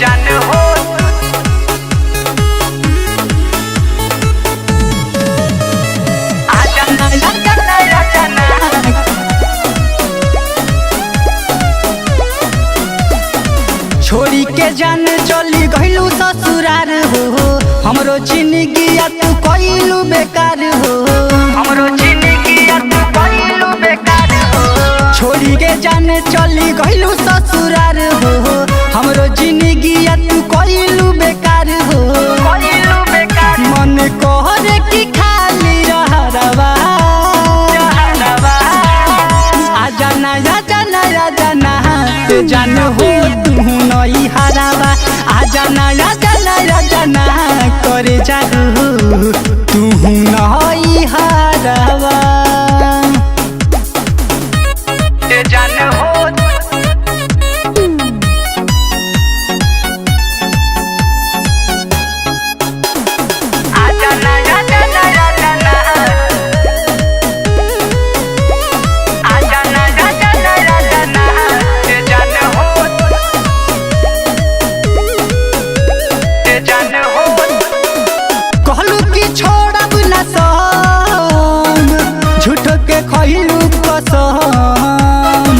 जान हो आजाना आजाना आजाना छोड़ी के जान चली गइलू ससुरार हो हमरो जिंदगी तू कइलू बेकार हो हमरो जिंदगी तू कइलू बेकार हो छोड़ी के जान चली गइलू ससुरार हो हमरो जिंदगी तू कइलू बेकार हो कइलू बेकार मन कहरे की खाली रहरवा आजाना आजाना आजाना ते जान हो तू नई हरावा आजाना आजाना आजाना करे जाहू तू नई हरावा ते जान हो आजाना आजाना आजाना आजाना आजाना आजाना ते जान हो ते जान हो कहलू कि छोड़ब ना संग झूठो के खइलू कसम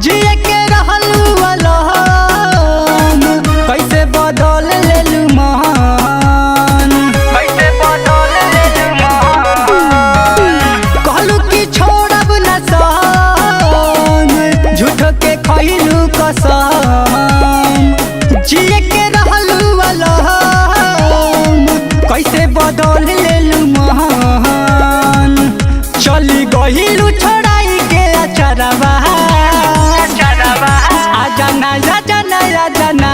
जिए के रहलू अलम कैसे बदल लेलू मन कैसे बदल लेलू मन कहलू कि छोड़ब ना संग झूठो के खइलू कसम जिए के रहलू अलम कैसे बदल लेलू मन चली गइलू छोड़ाई के अचरवा आजाना आजाना आजाना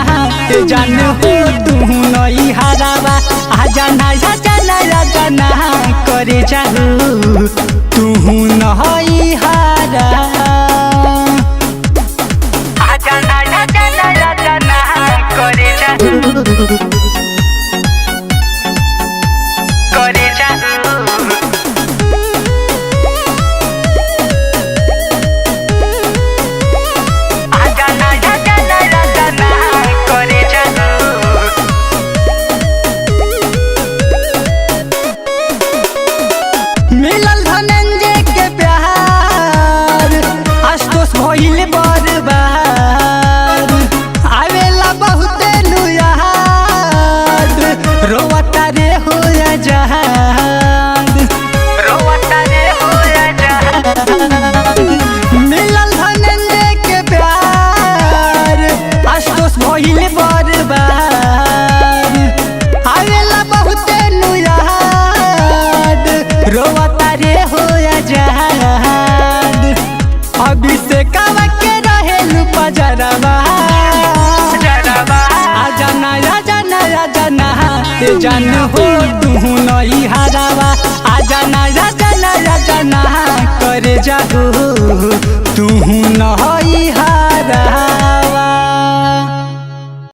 ते जान हो तू नई हरावा आजाना आजाना आजाना करे जाहू तू नई हरावा आजाना आजाना आजाना करे जाहू करे जाहू आजाना आजाना आजाना करे जाहू मिलल धनंजय के प्यार आशुतोष भइल बर्बाद आवेला बहुते नु याद रोवता रे हो जहाद रोवता रे हो जहाद मिलल धनंजय के प्यार आशुतोष भइल बर्बाद आवेला बहुते नु याद रोवता रे हो जहाद अभिषेकवा के रहेलू पजरवा आजाना आजाना आजाना ते जान हो तू नई हरावा आजाना आजाना आजाना करे जाहू तू नई हरावा।